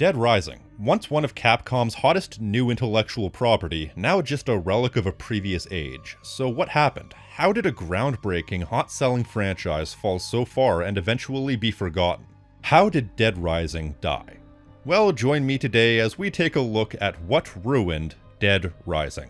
Dead Rising, once one of Capcom's hottest new intellectual property, now just a relic of a previous age. So what happened? How did a groundbreaking, hot-selling franchise fall so far and eventually be forgotten? How did Dead Rising die? Well, join me today as we take a look at what ruined Dead Rising.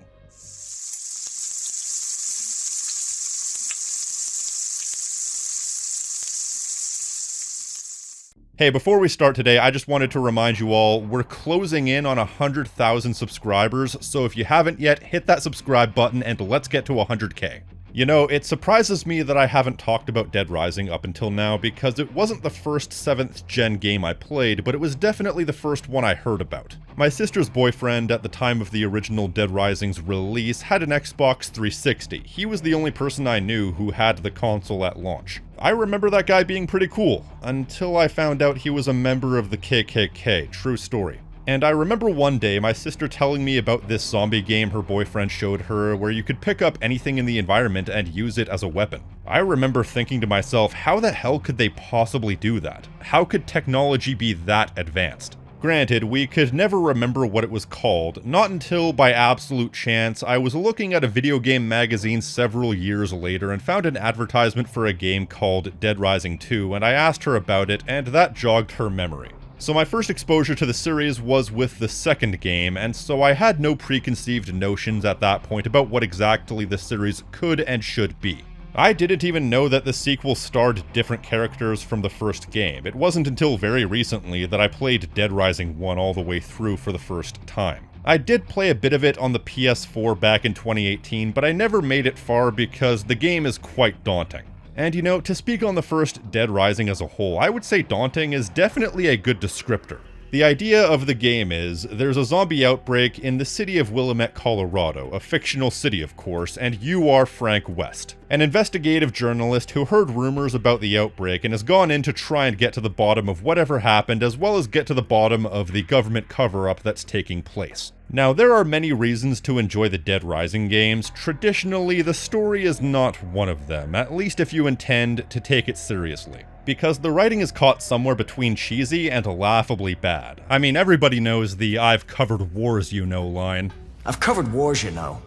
Hey, before we start today, I just wanted to remind you all, we're closing in on 100,000 subscribers, so if you haven't yet, hit that subscribe button and let's get to 100k. You know, it surprises me that I haven't talked about Dead Rising up until now because it wasn't the first 7th gen game I played, but it was definitely the first one I heard about. My sister's boyfriend at the time of the original Dead Rising's release had an Xbox 360. He was the only person I knew who had the console at launch. I remember that guy being pretty cool, until I found out he was a member of the KKK, true story. And I remember one day my sister telling me about this zombie game her boyfriend showed her where you could pick up anything in the environment and use it as a weapon. I remember thinking to myself, how the hell could they possibly do that? How could technology be that advanced? Granted, we could never remember what it was called, not until, by absolute chance, I was looking at a video game magazine several years later and found an advertisement for a game called Dead Rising 2, and I asked her about it, and that jogged her memory. So my first exposure to the series was with the second game, and so I had no preconceived notions at that point about what exactly the series could and should be. I didn't even know that the sequel starred different characters from the first game. It wasn't until very recently that I played Dead Rising 1 all the way through for the first time. I did play a bit of it on the PS4 back in 2018, but I never made it far because the game is quite daunting. And you know, to speak on the first Dead Rising as a whole, I would say daunting is definitely a good descriptor. The idea of the game is, there's a zombie outbreak in the city of Willamette, Colorado, a fictional city of course, and you are Frank West, an investigative journalist who heard rumors about the outbreak and has gone in to try and get to the bottom of whatever happened, as well as get to the bottom of the government cover-up that's taking place. Now, there are many reasons to enjoy the Dead Rising games. Traditionally, the story is not one of them, at least if you intend to take it seriously. Because the writing is caught somewhere between cheesy and laughably bad. I mean, everybody knows the "I've covered wars, you know" line. I've covered wars, you know.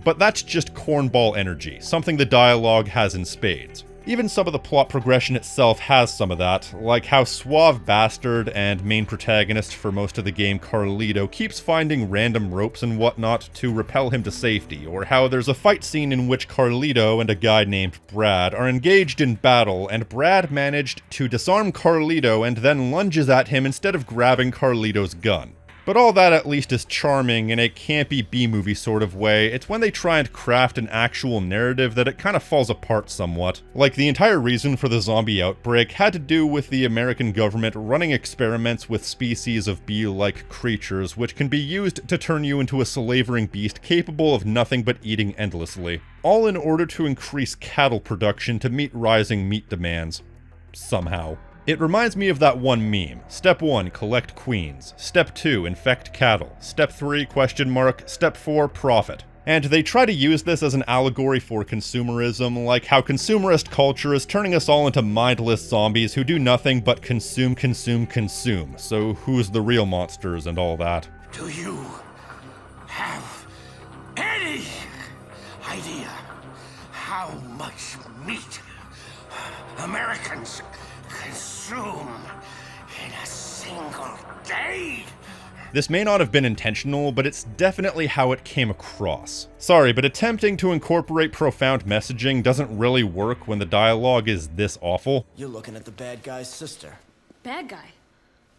But that's just cornball energy, something the dialogue has in spades. Even some of the plot progression itself has some of that, like how suave bastard and main protagonist for most of the game Carlito keeps finding random ropes and whatnot to repel him to safety, or how there's a fight scene in which Carlito and a guy named Brad are engaged in battle, and Brad managed to disarm Carlito and then lunges at him instead of grabbing Carlito's gun. But all that at least is charming in a campy B-movie sort of way. It's when they try and craft an actual narrative that it kind of falls apart somewhat. Like, the entire reason for the zombie outbreak had to do with the American government running experiments with species of bee-like creatures which can be used to turn you into a slavering beast capable of nothing but eating endlessly. All in order to increase cattle production to meet rising meat demands. Somehow. It reminds me of that one meme. Step 1, collect queens. Step 2, infect cattle. Step 3, question mark. Step 4, profit. And they try to use this as an allegory for consumerism, like how consumerist culture is turning us all into mindless zombies who do nothing but consume, consume, consume. So who's the real monsters and all that? Do you have any idea how much meat Americans consume in a single day? This may not have been intentional, but it's definitely how it came across. Sorry, but attempting to incorporate profound messaging doesn't really work when the dialogue is this awful. You're looking at the bad guy's sister. Bad guy?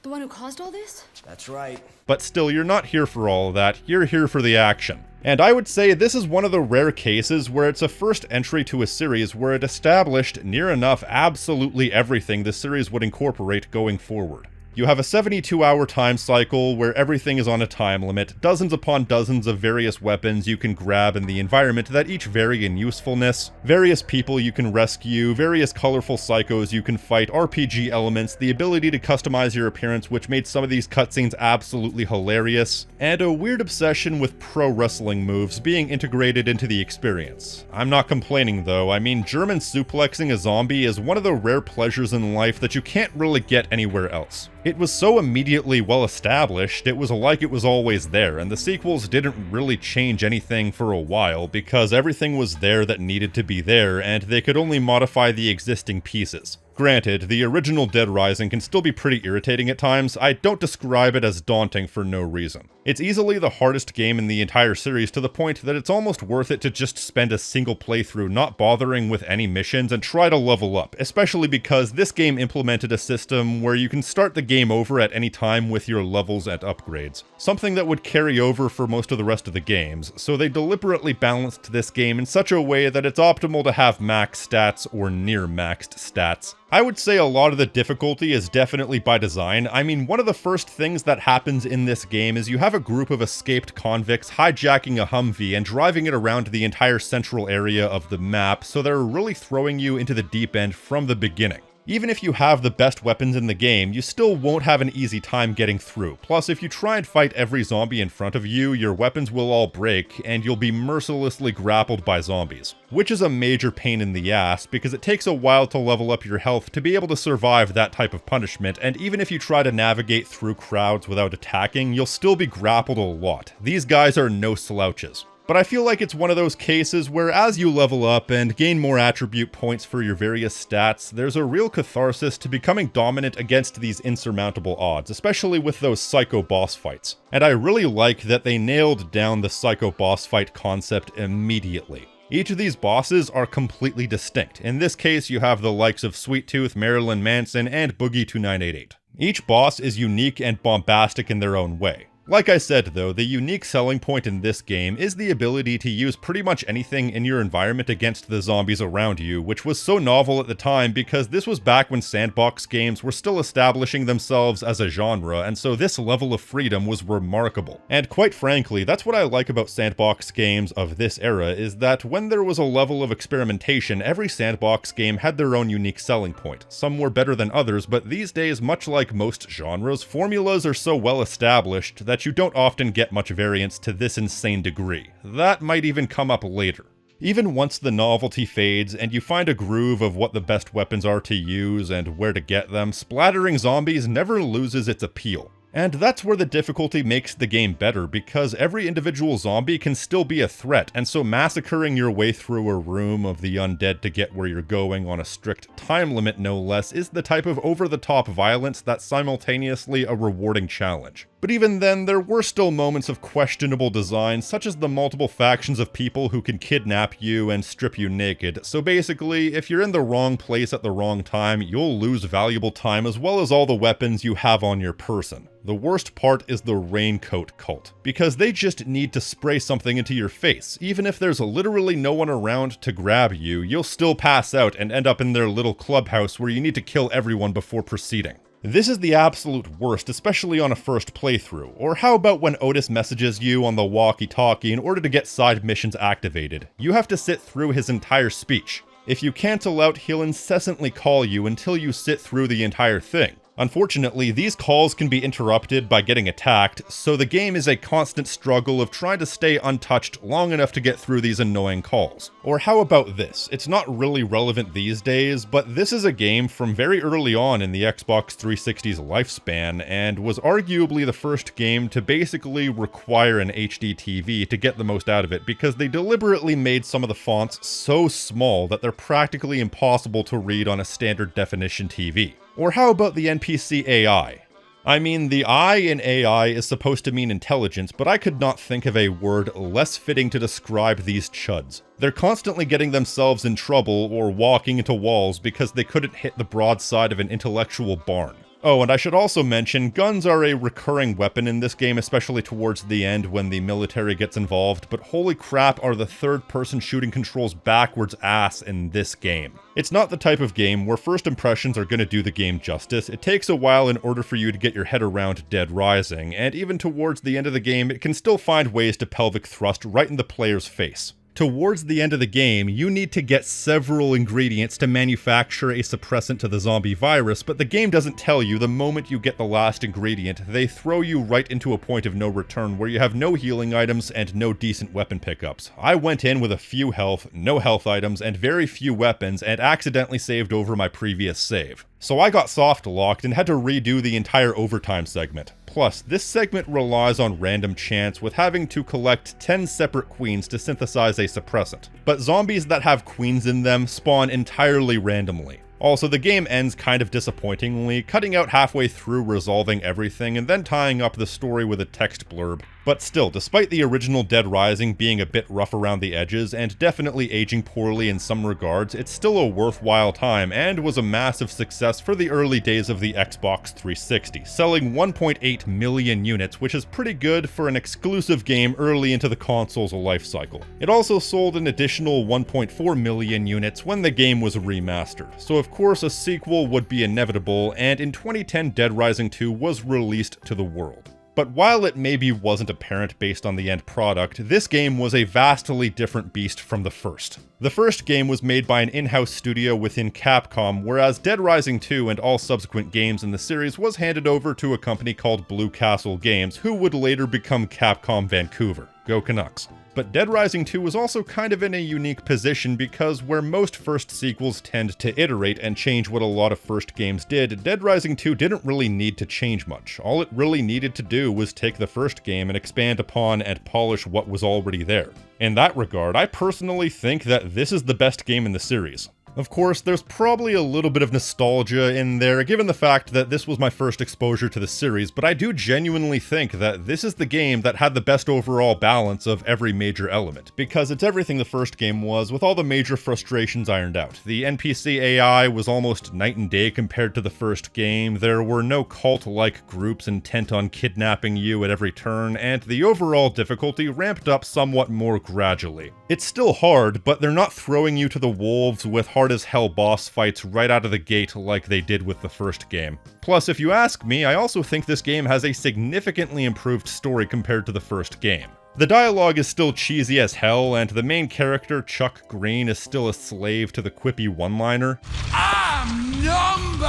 The one who caused all this? That's right. But still, you're not here for all of that, you're here for the action. And I would say this is one of the rare cases where it's a first entry to a series where it established near enough absolutely everything the series would incorporate going forward. You have a 72-hour time cycle where everything is on a time limit, dozens upon dozens of various weapons you can grab in the environment that each vary in usefulness, various people you can rescue, various colorful psychos you can fight, RPG elements, the ability to customize your appearance, which made some of these cutscenes absolutely hilarious, and a weird obsession with pro wrestling moves being integrated into the experience. I'm not complaining though. I mean, German suplexing a zombie is one of the rare pleasures in life that you can't really get anywhere else. It was so immediately well established, it was like it was always there, and the sequels didn't really change anything for a while because everything was there that needed to be there, and they could only modify the existing pieces. Granted, the original Dead Rising can still be pretty irritating at times. I don't describe it as daunting for no reason. It's easily the hardest game in the entire series to the point that it's almost worth it to just spend a single playthrough not bothering with any missions and try to level up, especially because this game implemented a system where you can start the game over at any time with your levels and upgrades, something that would carry over for most of the rest of the games, so they deliberately balanced this game in such a way that it's optimal to have max stats or near maxed stats. I would say a lot of the difficulty is definitely by design. I mean, one of the first things that happens in this game is you have a group of escaped convicts hijacking a Humvee and driving it around the entire central area of the map, so they're really throwing you into the deep end from the beginning. Even if you have the best weapons in the game, you still won't have an easy time getting through. Plus, if you try and fight every zombie in front of you, your weapons will all break, and you'll be mercilessly grappled by zombies. Which is a major pain in the ass, because it takes a while to level up your health to be able to survive that type of punishment, and even if you try to navigate through crowds without attacking, you'll still be grappled a lot. These guys are no slouches. But I feel like it's one of those cases where as you level up and gain more attribute points for your various stats, there's a real catharsis to becoming dominant against these insurmountable odds, especially with those psycho boss fights. And I really like that they nailed down the psycho boss fight concept immediately. Each of these bosses are completely distinct. In this case, you have the likes of Sweet Tooth, Marilyn Manson, and Boogie 2988. Each boss is unique and bombastic in their own way. Like I said though, the unique selling point in this game is the ability to use pretty much anything in your environment against the zombies around you, which was so novel at the time because this was back when sandbox games were still establishing themselves as a genre, and so this level of freedom was remarkable. And quite frankly, that's what I like about sandbox games of this era, is that when there was a level of experimentation, every sandbox game had their own unique selling point. Some were better than others, but these days, much like most genres, formulas are so well established that you don't often get much variance to this insane degree. That might even come up later. Even once the novelty fades and you find a groove of what the best weapons are to use and where to get them, splattering zombies never loses its appeal. And that's where the difficulty makes the game better, because every individual zombie can still be a threat, and so massacring your way through a room of the undead to get where you're going on a strict time limit no less is the type of over-the-top violence that's simultaneously a rewarding challenge. But even then, there were still moments of questionable design, such as the multiple factions of people who can kidnap you and strip you naked. So basically, if you're in the wrong place at the wrong time, you'll lose valuable time as well as all the weapons you have on your person. The worst part is the raincoat cult, because they just need to spray something into your face. Even if there's literally no one around to grab you, you'll still pass out and end up in their little clubhouse where you need to kill everyone before proceeding. This is the absolute worst, especially on a first playthrough. Or how about when Otis messages you on the walkie-talkie in order to get side missions activated? You have to sit through his entire speech. If you cancel out, he'll incessantly call you until you sit through the entire thing. Unfortunately, these calls can be interrupted by getting attacked, so the game is a constant struggle of trying to stay untouched long enough to get through these annoying calls. Or how about this? It's not really relevant these days, but this is a game from very early on in the Xbox 360's lifespan, and was arguably the first game to basically require an HD TV to get the most out of it, because they deliberately made some of the fonts so small that they're practically impossible to read on a standard definition TV. Or how about the NPC AI? I mean, the I in AI is supposed to mean intelligence, but I could not think of a word less fitting to describe these chuds. They're constantly getting themselves in trouble or walking into walls because they couldn't hit the broadside of an intellectual barn. Oh, and I should also mention, guns are a recurring weapon in this game, especially towards the end when the military gets involved, but holy crap are the third-person shooting controls backwards ass in this game. It's not the type of game where first impressions are going to do the game justice. It takes a while in order for you to get your head around Dead Rising, and even towards the end of the game, it can still find ways to pelvic thrust right in the player's face. Towards the end of the game, you need to get several ingredients to manufacture a suppressant to the zombie virus, but the game doesn't tell you the moment you get the last ingredient. They throw you right into a point of no return where you have no healing items and no decent weapon pickups. I went in with a few health, no health items, and very few weapons, and accidentally saved over my previous save. So I got soft-locked and had to redo the entire overtime segment. Plus, this segment relies on random chance with having to collect 10 separate queens to synthesize a suppressant. But zombies that have queens in them spawn entirely randomly. Also, the game ends kind of disappointingly, cutting out halfway through resolving everything and then tying up the story with a text blurb. But still, despite the original Dead Rising being a bit rough around the edges and definitely aging poorly in some regards, it's still a worthwhile time and was a massive success for the early days of the Xbox 360, selling 1.8 million units, which is pretty good for an exclusive game early into the console's life cycle. It also sold an additional 1.4 million units when the game was remastered, so of course a sequel would be inevitable, and in 2010 Dead Rising 2 was released to the world. But while it maybe wasn't apparent based on the end product, this game was a vastly different beast from the first. The first game was made by an in-house studio within Capcom, whereas Dead Rising 2 and all subsequent games in the series was handed over to a company called Blue Castle Games, who would later become Capcom Vancouver. Go Canucks. But Dead Rising 2 was also kind of in a unique position because where most first sequels tend to iterate and change what a lot of first games did, Dead Rising 2 didn't really need to change much. All it really needed to do was take the first game and expand upon and polish what was already there. In that regard, I personally think that this is the best game in the series. Of course, there's probably a little bit of nostalgia in there, given the fact that this was my first exposure to the series, but I do genuinely think that this is the game that had the best overall balance of every major element, because it's everything the first game was, with all the major frustrations ironed out. The NPC AI was almost night and day compared to the first game, there were no cult-like groups intent on kidnapping you at every turn, and the overall difficulty ramped up somewhat more gradually. It's still hard, but they're not throwing you to the wolves with hard-as-hell boss fights right out of the gate like they did with the first game. Plus, if you ask me, I also think this game has a significantly improved story compared to the first game. The dialogue is still cheesy as hell, and the main character, Chuck Green, is still a slave to the quippy one-liner. I'm number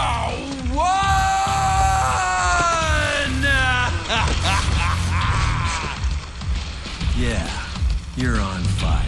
one! Yeah, you're on fire.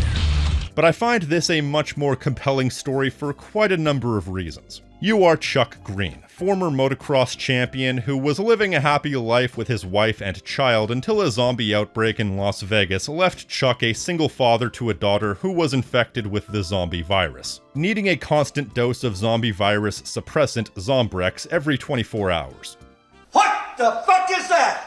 But I find this a much more compelling story for quite a number of reasons. You are Chuck Green, former motocross champion who was living a happy life with his wife and child until a zombie outbreak in Las Vegas left Chuck a single father to a daughter who was infected with the zombie virus, needing a constant dose of zombie virus suppressant Zombrex every 24 hours. What the fuck is that?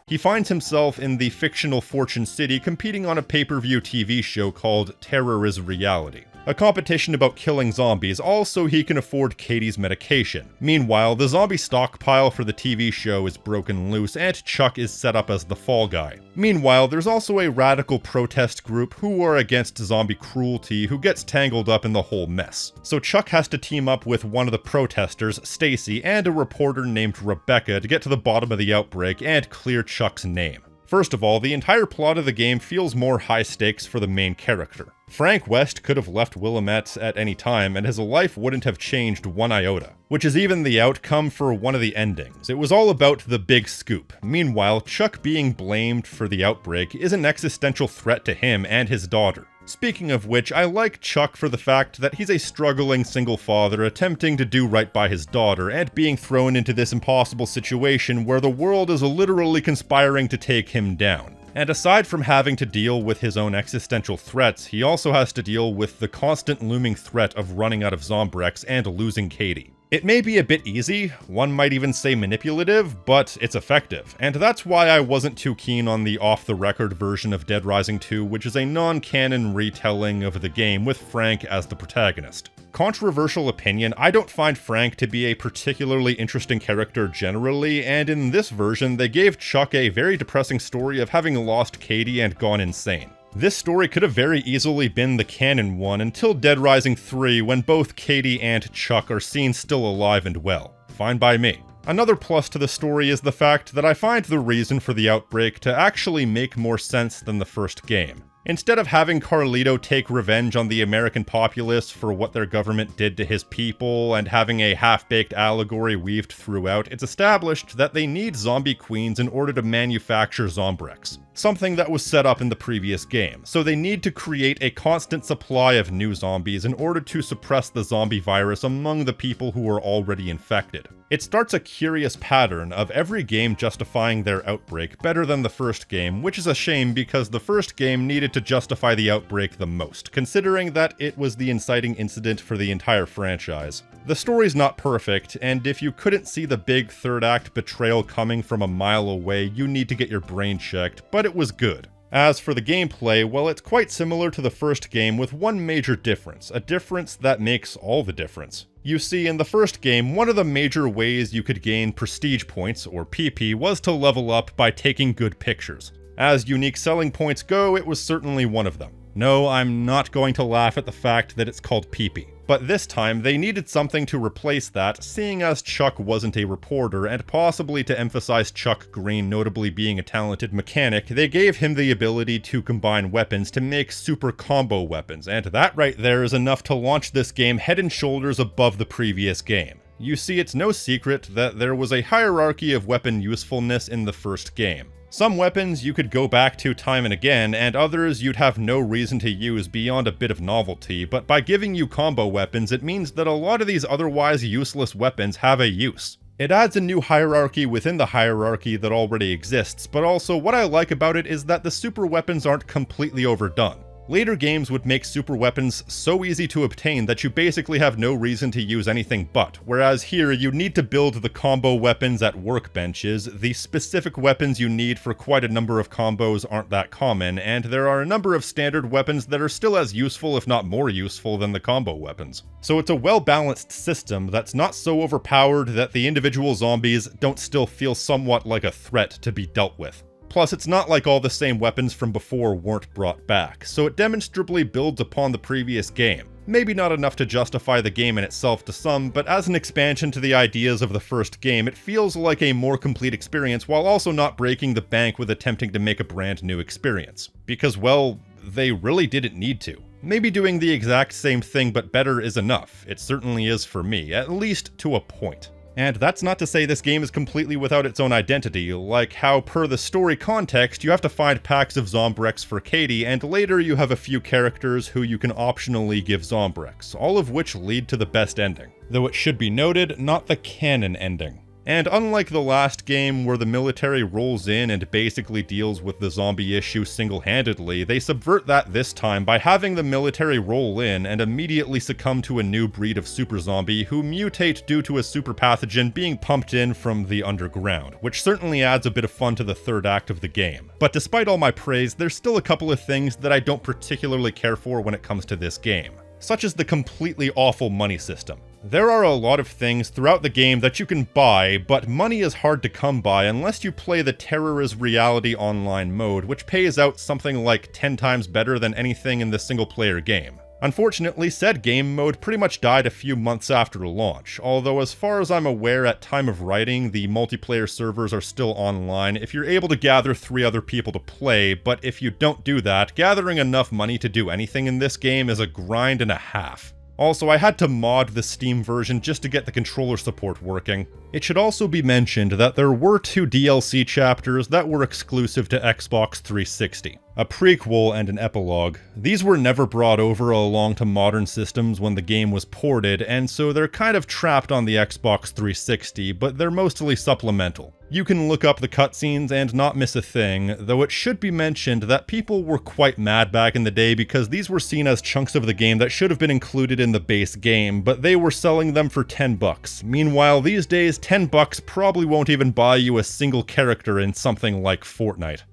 He finds himself in the fictional Fortune City competing on a pay-per-view TV show called Terror is Reality, a competition about killing zombies, all so he can afford Katie's medication. Meanwhile, the zombie stockpile for the TV show is broken loose and Chuck is set up as the fall guy. Meanwhile, there's also a radical protest group who are against zombie cruelty who gets tangled up in the whole mess. So Chuck has to team up with one of the protesters, Stacy, and a reporter named Rebecca to get to the bottom of the outbreak and clear Chuck's name. First of all, the entire plot of the game feels more high stakes for the main character. Frank West could have left Willamette at any time and his life wouldn't have changed one iota, which is even the outcome for one of the endings. It was all about the big scoop. Meanwhile, Chuck being blamed for the outbreak is an existential threat to him and his daughter. Speaking of which, I like Chuck for the fact that he's a struggling single father attempting to do right by his daughter and being thrown into this impossible situation where the world is literally conspiring to take him down. And aside from having to deal with his own existential threats, he also has to deal with the constant looming threat of running out of Zombrex and losing Katie. It may be a bit easy, one might even say manipulative, but it's effective, and that's why I wasn't too keen on the off-the-record version of Dead Rising 2, which is a non-canon retelling of the game with Frank as the protagonist. Controversial opinion, I don't find Frank to be a particularly interesting character generally, and in this version they gave Chuck a very depressing story of having lost Katie and gone insane. This story could have very easily been the canon one until Dead Rising 3 when both Katie and Chuck are seen still alive and well. Fine by me. Another plus to the story is the fact that I find the reason for the outbreak to actually make more sense than the first game. Instead of having Carlito take revenge on the American populace for what their government did to his people and having a half-baked allegory weaved throughout, it's established that they need zombie queens in order to manufacture Zombrex. something that was set up in the previous game, so they need to create a constant supply of new zombies in order to suppress the zombie virus among the people who are already infected. It starts a curious pattern of every game justifying their outbreak better than the first game, which is a shame because the first game needed to justify the outbreak the most, considering that it was the inciting incident for the entire franchise. The story's not perfect, and if you couldn't see the big third act betrayal coming from a mile away, you need to get your brain checked, but it was good. As for the gameplay, well, it's quite similar to the first game with one major difference, a difference that makes all the difference. You see, in the first game, one of the major ways you could gain prestige points, or PP, was to level up by taking good pictures. As unique selling points go, it was certainly one of them. No, I'm not going to laugh at the fact that it's called PP. But this time, they needed something to replace that, seeing as Chuck wasn't a reporter, and possibly to emphasize Chuck Green notably being a talented mechanic, they gave him the ability to combine weapons to make super combo weapons, and that right there is enough to launch this game head and shoulders above the previous game. You see, it's no secret that there was a hierarchy of weapon usefulness in the first game. Some weapons you could go back to time and again, and others you'd have no reason to use beyond a bit of novelty, but by giving you combo weapons, it means that a lot of these otherwise useless weapons have a use. It adds a new hierarchy within the hierarchy that already exists, but also what I like about it is that the super weapons aren't completely overdone. Later games would make super weapons so easy to obtain that you basically have no reason to use anything but, whereas here you need to build the combo weapons at workbenches. The specific weapons you need for quite a number of combos aren't that common, and there are a number of standard weapons that are still as useful if not more useful than the combo weapons. So it's a well-balanced system that's not so overpowered that the individual zombies don't still feel somewhat like a threat to be dealt with. Plus, it's not like all the same weapons from before weren't brought back, so it demonstrably builds upon the previous game. Maybe not enough to justify the game in itself to some, but as an expansion to the ideas of the first game, it feels like a more complete experience while also not breaking the bank with attempting to make a brand new experience. Because, well, they really didn't need to. Maybe doing the exact same thing but better is enough. It certainly is for me, at least to a point. And that's not to say this game is completely without its own identity, like how per the story context you have to find packs of Zombrex for Katie, and later you have a few characters who you can optionally give Zombrex, all of which lead to the best ending. Though it should be noted, not the canon ending. And unlike the last game where the military rolls in and basically deals with the zombie issue single-handedly, they subvert that this time by having the military roll in and immediately succumb to a new breed of super zombie who mutate due to a super pathogen being pumped in from the underground, which certainly adds a bit of fun to the third act of the game. But despite all my praise, there's still a couple of things that I don't particularly care for when it comes to this game, such as the completely awful money system. There are a lot of things throughout the game that you can buy, but money is hard to come by unless you play the Terror is Reality online mode, which pays out something like 10 times better than anything in the single-player game. Unfortunately, said game mode pretty much died a few months after launch, although as far as I'm aware at time of writing, the multiplayer servers are still online if you're able to gather 3 other people to play, but if you don't do that, gathering enough money to do anything in this game is a grind and a half. Also, I had to mod the Steam version just to get the controller support working. It should also be mentioned that there were 2 DLC chapters that were exclusive to Xbox 360. A prequel and an epilogue. These were never brought over along to modern systems when the game was ported, and so they're kind of trapped on the Xbox 360, but they're mostly supplemental. You can look up the cutscenes and not miss a thing, though it should be mentioned that people were quite mad back in the day because these were seen as chunks of the game that should have been included in the base game, but they were selling them for $10. Meanwhile, these days, $10 probably won't even buy you a single character in something like Fortnite.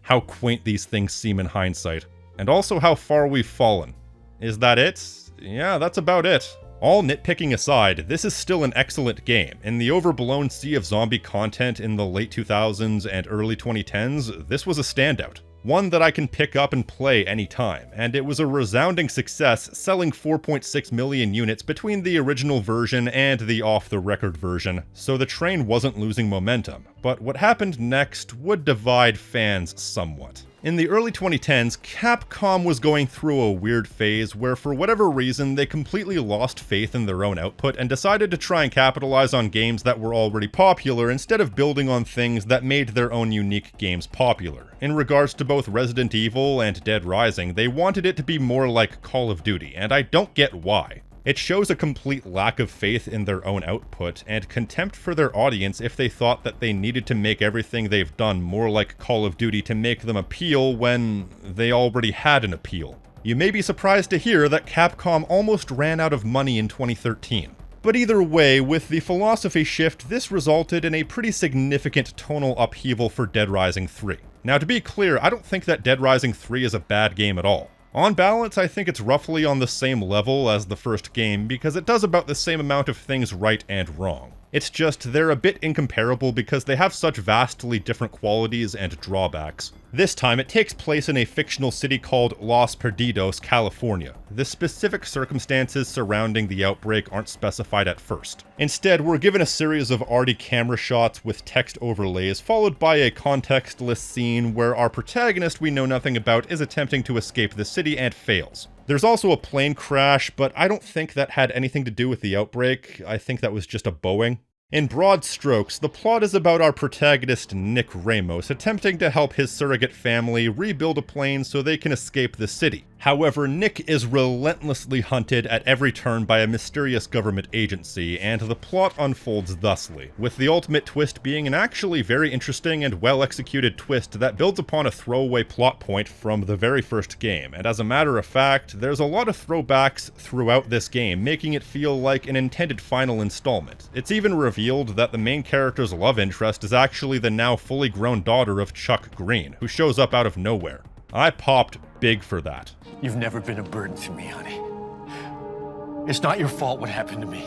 How quaint these things seem in hindsight. And also how far we've fallen. Is that it? Yeah, that's about it. All nitpicking aside, this is still an excellent game. In the overblown sea of zombie content in the late 2000s and early 2010s, this was a standout. One that I can pick up and play anytime, and it was a resounding success, selling 4.6 million units between the original version and the off-the-record version, so the train wasn't losing momentum. But what happened next would divide fans somewhat. In the early 2010s, Capcom was going through a weird phase where for whatever reason they completely lost faith in their own output and decided to try and capitalize on games that were already popular instead of building on things that made their own unique games popular. In regards to both Resident Evil and Dead Rising, they wanted it to be more like Call of Duty, and I don't get why. It shows a complete lack of faith in their own output, and contempt for their audience if they thought that they needed to make everything they've done more like Call of Duty to make them appeal when they already had an appeal. You may be surprised to hear that Capcom almost ran out of money in 2013. But either way, with the philosophy shift, this resulted in a pretty significant tonal upheaval for Dead Rising 3. Now to be clear, I don't think that Dead Rising 3 is a bad game at all. On balance, I think it's roughly on the same level as the first game because it does about the same amount of things right and wrong. It's just they're a bit incomparable because they have such vastly different qualities and drawbacks. This time, it takes place in a fictional city called Los Perdidos, California. The specific circumstances surrounding the outbreak aren't specified at first. Instead, we're given a series of arty camera shots with text overlays, followed by a contextless scene where our protagonist we know nothing about is attempting to escape the city and fails. There's also a plane crash, but I don't think that had anything to do with the outbreak. I think that was just a Boeing. In broad strokes, the plot is about our protagonist Nick Ramos attempting to help his surrogate family rebuild a plane so they can escape the city. However, Nick is relentlessly hunted at every turn by a mysterious government agency, and the plot unfolds thusly, with the ultimate twist being an actually very interesting and well-executed twist that builds upon a throwaway plot point from the very first game, and as a matter of fact, there's a lot of throwbacks throughout this game, making it feel like an intended final installment. It's even revealed that the main character's love interest is actually the now fully grown daughter of Chuck Green, who shows up out of nowhere. I popped big for that. You've never been a burden to me, honey. It's not your fault what happened to me.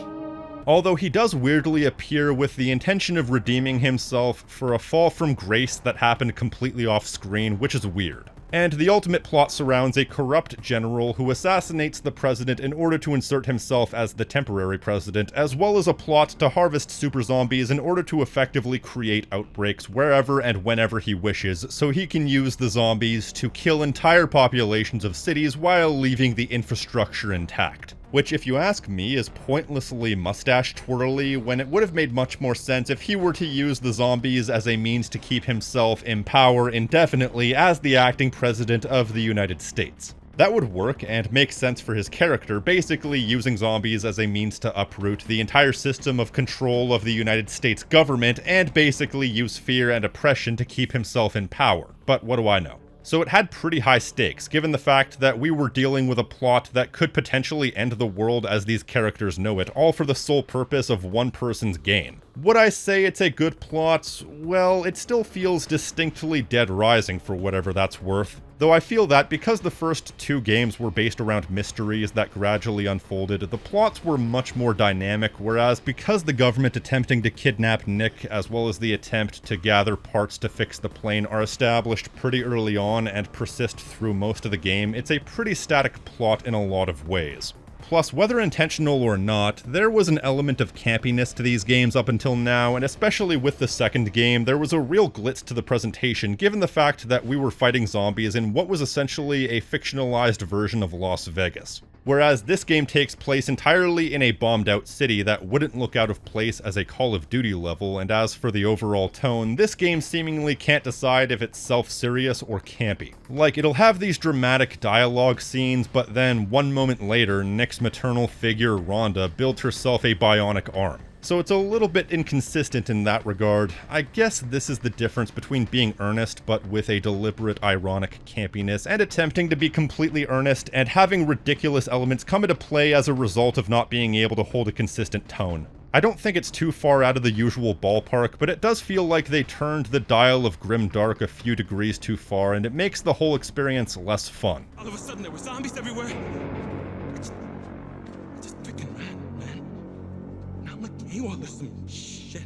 Although he does weirdly appear with the intention of redeeming himself for a fall from grace that happened completely off screen, which is weird. And the ultimate plot surrounds a corrupt general who assassinates the president in order to insert himself as the temporary president, as well as a plot to harvest super zombies in order to effectively create outbreaks wherever and whenever he wishes, so he can use the zombies to kill entire populations of cities while leaving the infrastructure intact. Which, if you ask me, is pointlessly mustache twirly when it would have made much more sense if he were to use the zombies as a means to keep himself in power indefinitely as the acting president of the United States. That would work and make sense for his character, basically using zombies as a means to uproot the entire system of control of the United States government and basically use fear and oppression to keep himself in power. But what do I know? So it had pretty high stakes, given the fact that we were dealing with a plot that could potentially end the world as these characters know it, all for the sole purpose of one person's gain. Would I say it's a good plot? Well, it still feels distinctly Dead Rising for whatever that's worth. Though I feel that because the first two games were based around mysteries that gradually unfolded, the plots were much more dynamic, whereas because the government attempting to kidnap Nick, as well as the attempt to gather parts to fix the plane, are established pretty early on and persist through most of the game, it's a pretty static plot in a lot of ways. Plus, whether intentional or not, there was an element of campiness to these games up until now, and especially with the second game, there was a real glitz to the presentation given the fact that we were fighting zombies in what was essentially a fictionalized version of Las Vegas. Whereas this game takes place entirely in a bombed-out city that wouldn't look out of place as a Call of Duty level, and as for the overall tone, this game seemingly can't decide if it's self-serious or campy. Like, it'll have these dramatic dialogue scenes, but then one moment later, Nick's maternal figure, Rhonda, builds herself a bionic arm. So it's a little bit inconsistent in that regard. I guess this is the difference between being earnest but with a deliberate ironic campiness and attempting to be completely earnest and having ridiculous elements come into play as a result of not being able to hold a consistent tone. I don't think it's too far out of the usual ballpark, but it does feel like they turned the dial of grimdark a few degrees too far, and it makes the whole experience less fun. All of a sudden there were zombies everywhere. I just freaking ran, man. Now I'm like AWOL or some shit.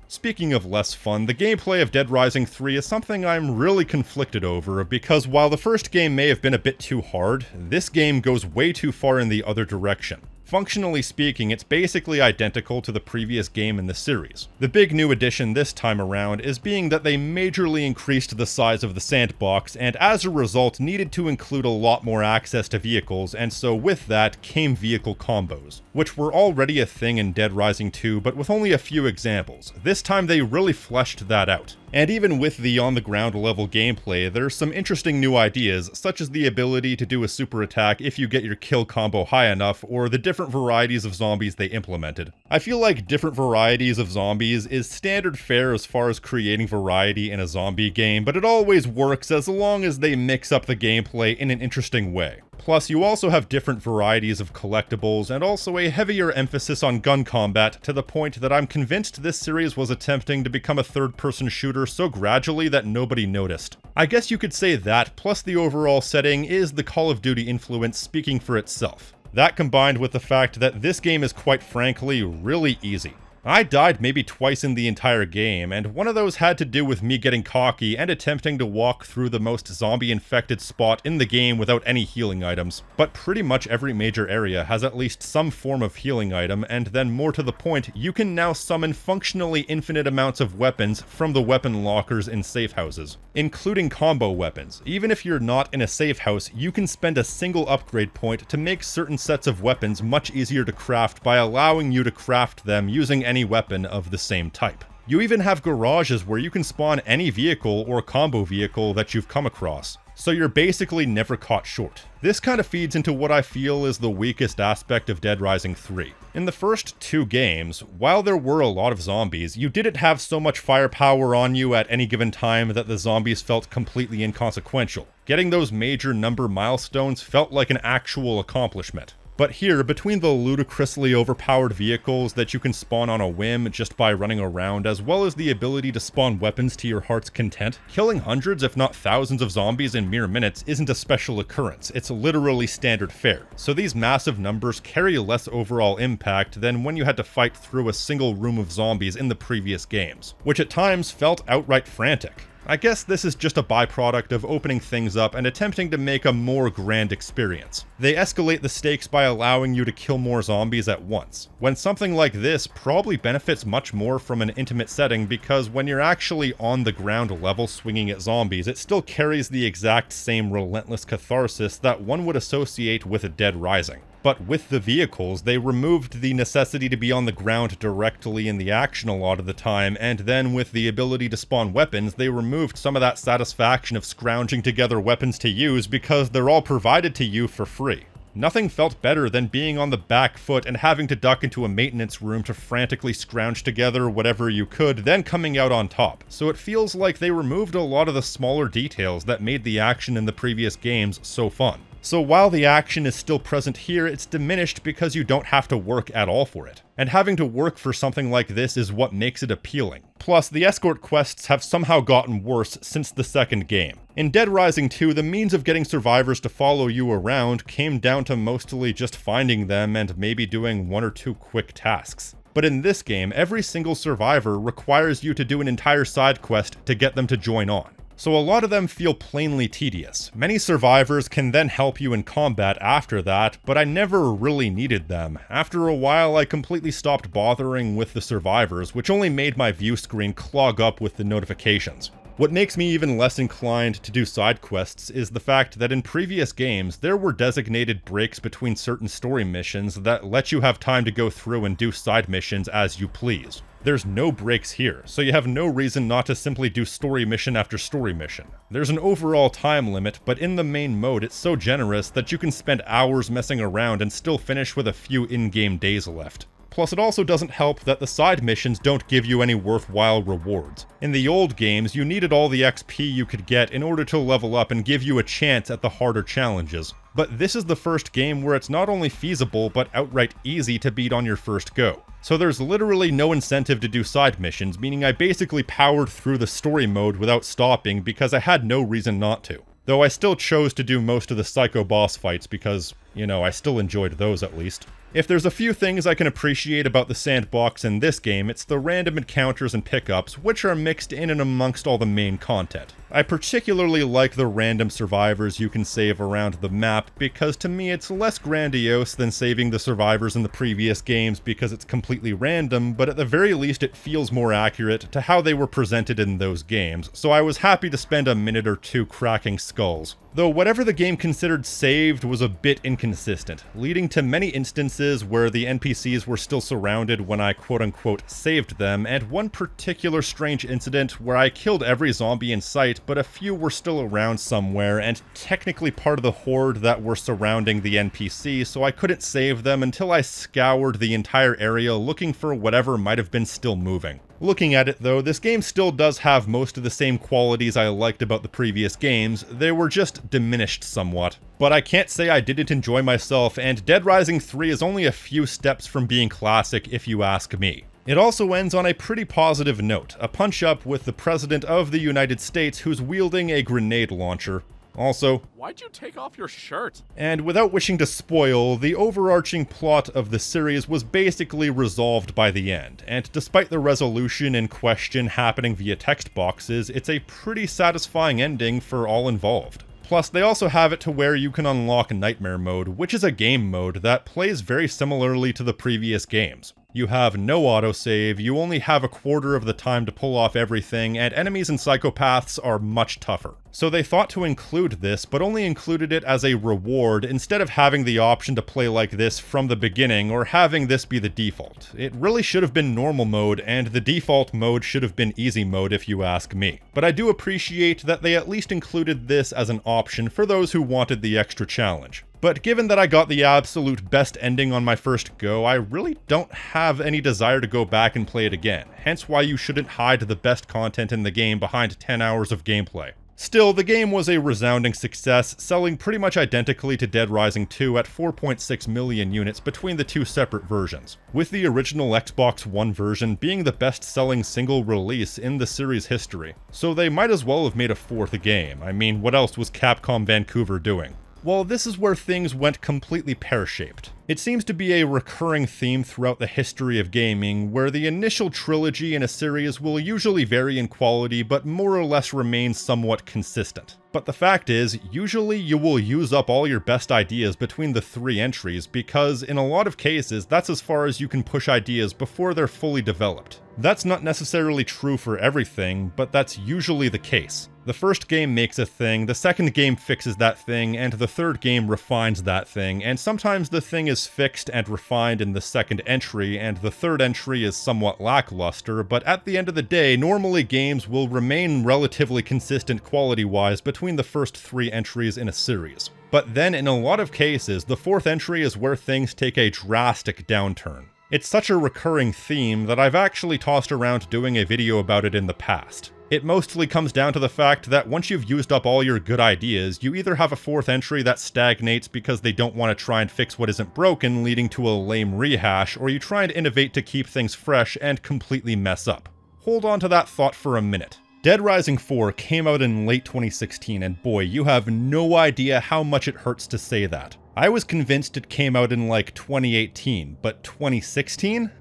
Speaking of less fun, the gameplay of Dead Rising 3 is something I'm really conflicted over, because while the first game may have been a bit too hard, this game goes way too far in the other direction. Functionally speaking, it's basically identical to the previous game in the series. The big new addition this time around is being that they majorly increased the size of the sandbox, and as a result needed to include a lot more access to vehicles, and so with that came vehicle combos, which were already a thing in Dead Rising 2, but with only a few examples. This time they really fleshed that out. And even with the on-the-ground level gameplay, there's some interesting new ideas, such as the ability to do a super attack if you get your kill combo high enough, or the different varieties of zombies they implemented. I feel like different varieties of zombies is standard fare as far as creating variety in a zombie game, but it always works as long as they mix up the gameplay in an interesting way. Plus, you also have different varieties of collectibles, and also a heavier emphasis on gun combat, to the point that I'm convinced this series was attempting to become a third-person shooter so gradually that nobody noticed. I guess you could say that, plus the overall setting, is the Call of Duty influence speaking for itself. That combined with the fact that this game is quite frankly really easy. I died maybe twice in the entire game, and one of those had to do with me getting cocky and attempting to walk through the most zombie-infected spot in the game without any healing items. But pretty much every major area has at least some form of healing item, and then more to the point, you can now summon functionally infinite amounts of weapons from the weapon lockers in safe houses, including combo weapons. Even if you're not in a safe house, you can spend a single upgrade point to make certain sets of weapons much easier to craft by allowing you to craft them using any weapon of the same type. You even have garages where you can spawn any vehicle or combo vehicle that you've come across, so you're basically never caught short. This kind of feeds into what I feel is the weakest aspect of Dead Rising 3. In the first two games, while there were a lot of zombies, you didn't have so much firepower on you at any given time that the zombies felt completely inconsequential. Getting those major number milestones felt like an actual accomplishment. But here, between the ludicrously overpowered vehicles that you can spawn on a whim just by running around, as well as the ability to spawn weapons to your heart's content, killing hundreds if not thousands of zombies in mere minutes isn't a special occurrence, it's literally standard fare. So these massive numbers carry less overall impact than when you had to fight through a single room of zombies in the previous games, which at times felt outright frantic. I guess this is just a byproduct of opening things up and attempting to make a more grand experience. They escalate the stakes by allowing you to kill more zombies at once, when something like this probably benefits much more from an intimate setting, because when you're actually on the ground level swinging at zombies, it still carries the exact same relentless catharsis that one would associate with a Dead Rising. But with the vehicles, they removed the necessity to be on the ground directly in the action a lot of the time, and then with the ability to spawn weapons, they removed some of that satisfaction of scrounging together weapons to use because they're all provided to you for free. Nothing felt better than being on the back foot and having to duck into a maintenance room to frantically scrounge together whatever you could, then coming out on top. So it feels like they removed a lot of the smaller details that made the action in the previous games so fun. So while the action is still present here, it's diminished because you don't have to work at all for it. And having to work for something like this is what makes it appealing. Plus, the escort quests have somehow gotten worse since the second game. In Dead Rising 2, the means of getting survivors to follow you around came down to mostly just finding them and maybe doing one or two quick tasks. But in this game, every single survivor requires you to do an entire side quest to get them to join on. So a lot of them feel plainly tedious. Many survivors can then help you in combat after that, but I never really needed them. After a while, I completely stopped bothering with the survivors, which only made my view screen clog up with the notifications. What makes me even less inclined to do side quests is the fact that in previous games, there were designated breaks between certain story missions that let you have time to go through and do side missions as you please. There's no breaks here, so you have no reason not to simply do story mission after story mission. There's an overall time limit, but in the main mode it's so generous that you can spend hours messing around and still finish with a few in-game days left. Plus, it also doesn't help that the side missions don't give you any worthwhile rewards. In the old games, you needed all the XP you could get in order to level up and give you a chance at the harder challenges. But this is the first game where it's not only feasible, but outright easy to beat on your first go. So there's literally no incentive to do side missions, meaning I basically powered through the story mode without stopping because I had no reason not to. Though I still chose to do most of the psycho boss fights because, I still enjoyed those at least. If there's a few things I can appreciate about the sandbox in this game, it's the random encounters and pickups, which are mixed in and amongst all the main content. I particularly like the random survivors you can save around the map because to me it's less grandiose than saving the survivors in the previous games because it's completely random, but at the very least it feels more accurate to how they were presented in those games, so I was happy to spend a minute or two cracking skulls. Though whatever the game considered saved was a bit inconsistent, leading to many instances where the NPCs were still surrounded when I quote-unquote saved them, and one particular strange incident where I killed every zombie in sight, but a few were still around somewhere and technically part of the horde that were surrounding the NPC, so I couldn't save them until I scoured the entire area looking for whatever might have been still moving. Looking at it though, this game still does have most of the same qualities I liked about the previous games, they were just diminished somewhat. But I can't say I didn't enjoy myself, and Dead Rising 3 is only a few steps from being classic if you ask me. It also ends on a pretty positive note, a punch-up with the President of the United States who's wielding a grenade launcher. Also, why'd you take off your shirt? And without wishing to spoil, the overarching plot of the series was basically resolved by the end, and despite the resolution in question happening via text boxes, it's a pretty satisfying ending for all involved. Plus, they also have it to where you can unlock Nightmare Mode, which is a game mode that plays very similarly to the previous games. You have no autosave, you only have a quarter of the time to pull off everything, and enemies and psychopaths are much tougher. So they thought to include this, but only included it as a reward instead of having the option to play like this from the beginning or having this be the default. It really should have been normal mode, and the default mode should have been easy mode if you ask me. But I do appreciate that they at least included this as an option for those who wanted the extra challenge. But given that I got the absolute best ending on my first go, I really don't have any desire to go back and play it again, hence why you shouldn't hide the best content in the game behind 10 hours of gameplay. Still, the game was a resounding success, selling pretty much identically to Dead Rising 2 at 4.6 million units between the two separate versions, with the original Xbox One version being the best-selling single release in the series history. So they might as well have made a fourth game. I mean, what else was Capcom Vancouver doing? Well, this is where things went completely pear-shaped. It seems to be a recurring theme throughout the history of gaming, where the initial trilogy in a series will usually vary in quality but more or less remain somewhat consistent. But the fact is, usually you will use up all your best ideas between the three entries because in a lot of cases that's as far as you can push ideas before they're fully developed. That's not necessarily true for everything, but that's usually the case. The first game makes a thing, the second game fixes that thing, and the third game refines that thing, and sometimes the thing is fixed and refined in the second entry, and the third entry is somewhat lackluster, but at the end of the day, normally games will remain relatively consistent quality-wise between the first three entries in a series. But then in a lot of cases, the fourth entry is where things take a drastic downturn. It's such a recurring theme that I've actually tossed around doing a video about it in the past. It mostly comes down to the fact that once you've used up all your good ideas, you either have a fourth entry that stagnates because they don't want to try and fix what isn't broken, leading to a lame rehash, or you try and innovate to keep things fresh and completely mess up. Hold on to that thought for a minute. Dead Rising 4 came out in late 2016, and boy, you have no idea how much it hurts to say that. I was convinced it came out in like 2018, but 2016?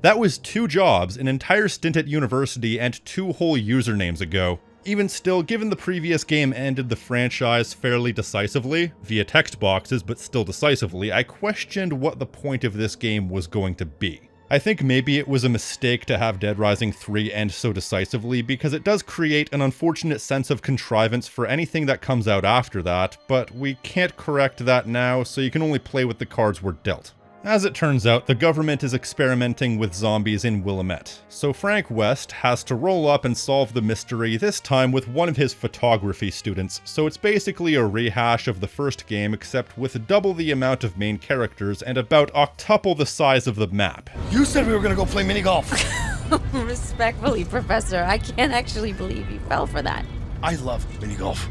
That was 2 jobs, an entire stint at university, and 2 whole usernames ago. Even still, given the previous game ended the franchise fairly decisively, via text boxes but still decisively, I questioned what the point of this game was going to be. I think maybe it was a mistake to have Dead Rising 3 end so decisively because it does create an unfortunate sense of contrivance for anything that comes out after that, but we can't correct that now, so you can only play with the cards we're dealt. As it turns out, the government is experimenting with zombies in Willamette, so Frank West has to roll up and solve the mystery, this time with one of his photography students, so it's basically a rehash of the first game except with double the amount of main characters and about octuple the size of the map. You said we were gonna go play mini golf. Respectfully, Professor, I can't actually believe you fell for that. I love mini golf.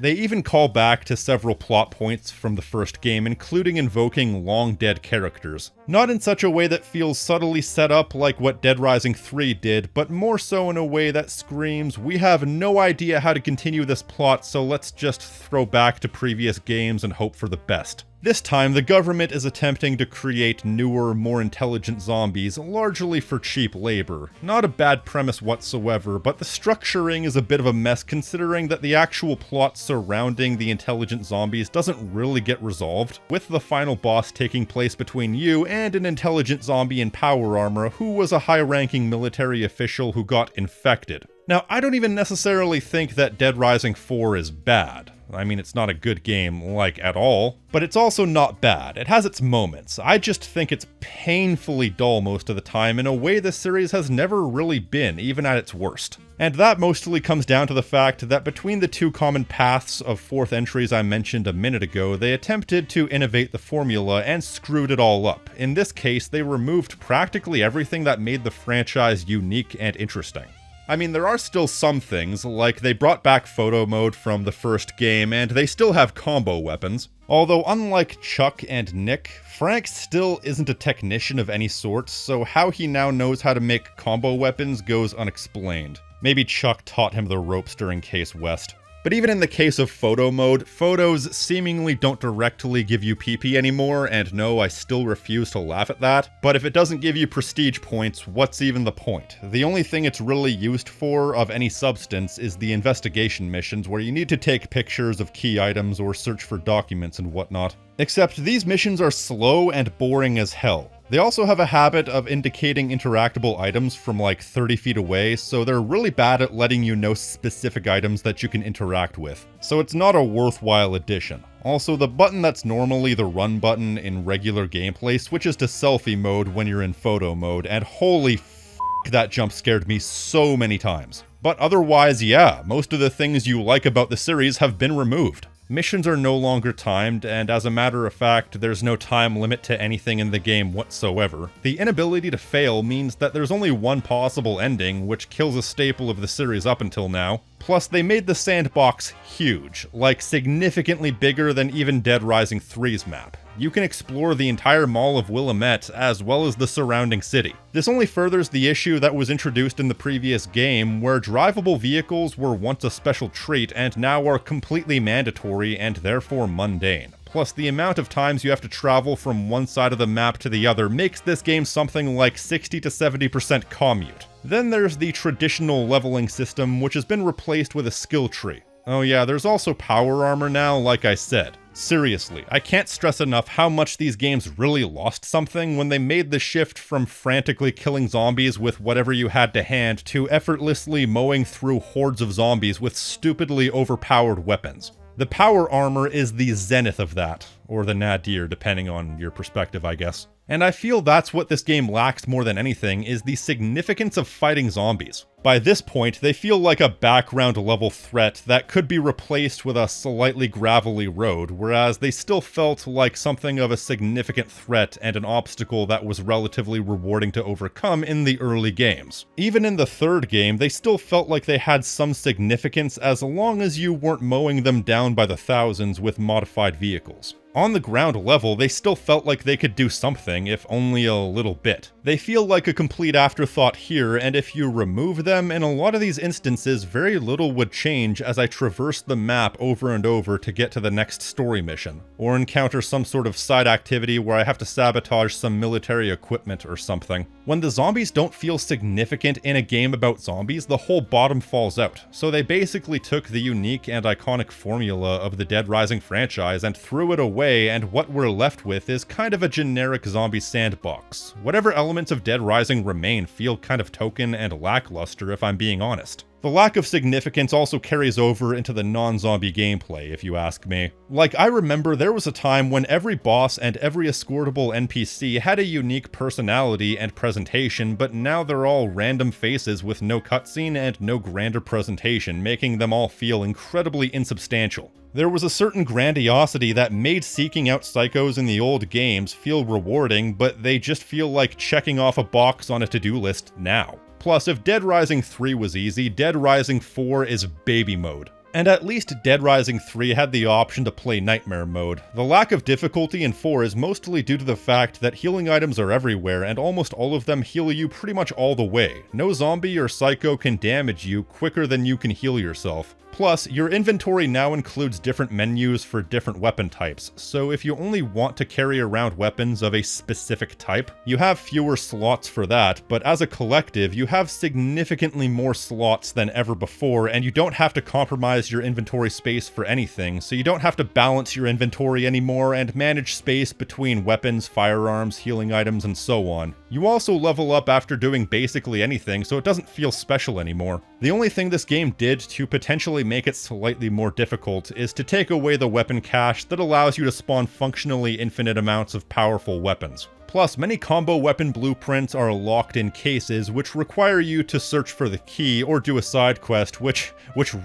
They even call back to several plot points from the first game, including invoking long-dead characters. Not in such a way that feels subtly set up like what Dead Rising 3 did, but more so in a way that screams, we have no idea how to continue this plot, so let's just throw back to previous games and hope for the best. This time, the government is attempting to create newer, more intelligent zombies, largely for cheap labor. Not a bad premise whatsoever, but the structuring is a bit of a mess considering that the actual plot surrounding the intelligent zombies doesn't really get resolved, with the final boss taking place between you and an intelligent zombie in power armor who was a high-ranking military official who got infected. Now, I don't even necessarily think that Dead Rising 4 is bad. I mean, it's not a good game, like, at all, but it's also not bad. It has its moments. I just think it's painfully dull most of the time in a way this series has never really been, even at its worst. And that mostly comes down to the fact that between the two common paths of fourth entries I mentioned a minute ago, they attempted to innovate the formula and screwed it all up. In this case, they removed practically everything that made the franchise unique and interesting. I mean, there are still some things, like they brought back photo mode from the first game, and they still have combo weapons. Although unlike Chuck and Nick, Frank still isn't a technician of any sort, so how he now knows how to make combo weapons goes unexplained. Maybe Chuck taught him the ropes during Case West. But even in the case of photo mode, photos seemingly don't directly give you PP anymore, and no, I still refuse to laugh at that. But if it doesn't give you prestige points, what's even the point? The only thing it's really used for, of any substance, is the investigation missions where you need to take pictures of key items or search for documents and whatnot. Except these missions are slow and boring as hell. They also have a habit of indicating interactable items from like 30 feet away, so they're really bad at letting you know specific items that you can interact with. So it's not a worthwhile addition. Also, the button that's normally the run button in regular gameplay switches to selfie mode when you're in photo mode, and holy f***, that jump scared me so many times. But otherwise, yeah, most of the things you like about the series have been removed. Missions are no longer timed, and as a matter of fact, there's no time limit to anything in the game whatsoever. The inability to fail means that there's only one possible ending, which kills a staple of the series up until now. Plus, they made the sandbox huge, like significantly bigger than even Dead Rising 3's map. You can explore the entire Mall of Willamette, as well as the surrounding city. This only furthers the issue that was introduced in the previous game, where drivable vehicles were once a special trait and now are completely mandatory and therefore mundane. Plus, the amount of times you have to travel from one side of the map to the other makes this game something like 60 to 70% commute. Then there's the traditional leveling system, which has been replaced with a skill tree. Oh yeah, there's also power armor now, like I said. Seriously, I can't stress enough how much these games really lost something when they made the shift from frantically killing zombies with whatever you had to hand to effortlessly mowing through hordes of zombies with stupidly overpowered weapons. The power armor is the zenith of that, or the nadir, depending on your perspective, I guess. And I feel that's what this game lacks more than anything, is the significance of fighting zombies. By this point, they feel like a background level threat that could be replaced with a slightly gravelly road, whereas they still felt like something of a significant threat and an obstacle that was relatively rewarding to overcome in the early games. Even in the third game, they still felt like they had some significance as long as you weren't mowing them down by the thousands with modified vehicles. On the ground level, they still felt like they could do something, if only a little bit. They feel like a complete afterthought here, and if you remove them, in a lot of these instances, very little would change as I traverse the map over and over to get to the next story mission, or encounter some sort of side activity where I have to sabotage some military equipment or something. When the zombies don't feel significant in a game about zombies, the whole bottom falls out, so they basically took the unique and iconic formula of the Dead Rising franchise and threw it away, and what we're left with is kind of a generic zombie sandbox. Whatever elements of Dead Rising remain feel kind of token and lackluster if I'm being honest. The lack of significance also carries over into the non-zombie gameplay, if you ask me. Like, I remember there was a time when every boss and every escortable NPC had a unique personality and presentation, but now they're all random faces with no cutscene and no grander presentation, making them all feel incredibly insubstantial. There was a certain grandiosity that made seeking out psychos in the old games feel rewarding, but they just feel like checking off a box on a to-do list now. Plus, if Dead Rising 3 was easy, Dead Rising 4 is baby mode. And at least Dead Rising 3 had the option to play Nightmare mode. The lack of difficulty in 4 is mostly due to the fact that healing items are everywhere and almost all of them heal you pretty much all the way. No zombie or psycho can damage you quicker than you can heal yourself. Plus, your inventory now includes different menus for different weapon types, so if you only want to carry around weapons of a specific type, you have fewer slots for that, but as a collective, you have significantly more slots than ever before, and you don't have to compromise your inventory space for anything, so you don't have to balance your inventory anymore and manage space between weapons, firearms, healing items, and so on. You also level up after doing basically anything, so it doesn't feel special anymore. The only thing this game did to potentially make it slightly more difficult is to take away the weapon cache that allows you to spawn functionally infinite amounts of powerful weapons. Plus, many combo weapon blueprints are locked in cases which require you to search for the key or do a side quest, which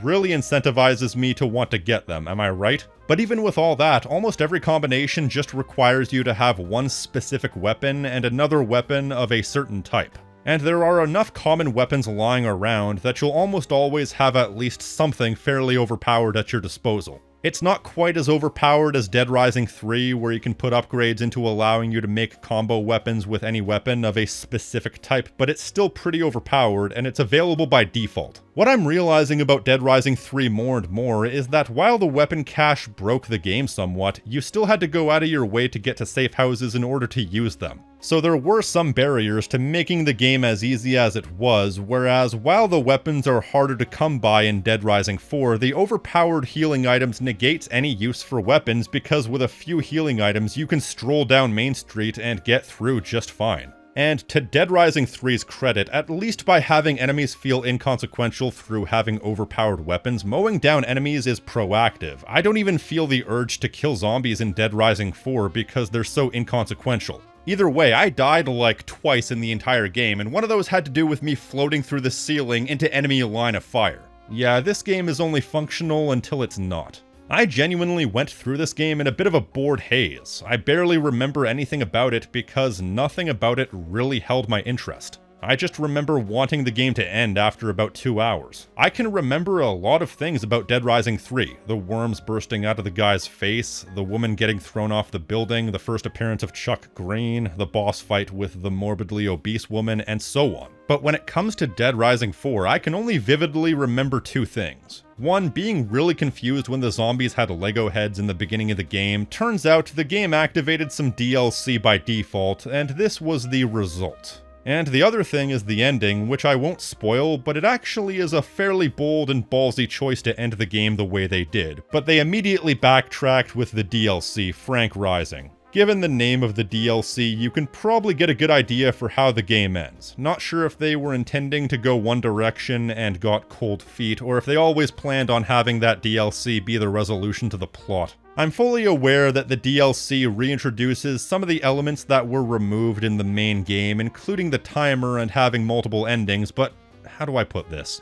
really incentivizes me to want to get them, am I right? But even with all that, almost every combination just requires you to have one specific weapon and another weapon of a certain type. And there are enough common weapons lying around that you'll almost always have at least something fairly overpowered at your disposal. It's not quite as overpowered as Dead Rising 3, where you can put upgrades into allowing you to make combo weapons with any weapon of a specific type, but it's still pretty overpowered, and it's available by default. What I'm realizing about Dead Rising 3 more and more is that while the weapon cache broke the game somewhat, you still had to go out of your way to get to safe houses in order to use them. So there were some barriers to making the game as easy as it was, whereas while the weapons are harder to come by in Dead Rising 4, the overpowered healing items negates any use for weapons because with a few healing items you can stroll down Main Street and get through just fine. And to Dead Rising 3's credit, at least by having enemies feel inconsequential through having overpowered weapons, mowing down enemies is proactive. I don't even feel the urge to kill zombies in Dead Rising 4 because they're so inconsequential. Either way, I died like twice in the entire game, and one of those had to do with me floating through the ceiling into enemy line of fire. Yeah, this game is only functional until it's not. I genuinely went through this game in a bit of a bored haze. I barely remember anything about it because nothing about it really held my interest. I just remember wanting the game to end after about 2 hours. I can remember a lot of things about Dead Rising 3. The worms bursting out of the guy's face, the woman getting thrown off the building, the first appearance of Chuck Green, the boss fight with the morbidly obese woman, and so on. But when it comes to Dead Rising 4, I can only vividly remember two things. One, being really confused when the zombies had Lego heads in the beginning of the game. Turns out the game activated some DLC by default, and this was the result. And the other thing is the ending, which I won't spoil, but it actually is a fairly bold and ballsy choice to end the game the way they did. But they immediately backtracked with the DLC, Frank Rising. Given the name of the DLC, you can probably get a good idea for how the game ends. Not sure if they were intending to go one direction and got cold feet, or if they always planned on having that DLC be the resolution to the plot. I'm fully aware that the DLC reintroduces some of the elements that were removed in the main game, including the timer and having multiple endings, but how do I put this?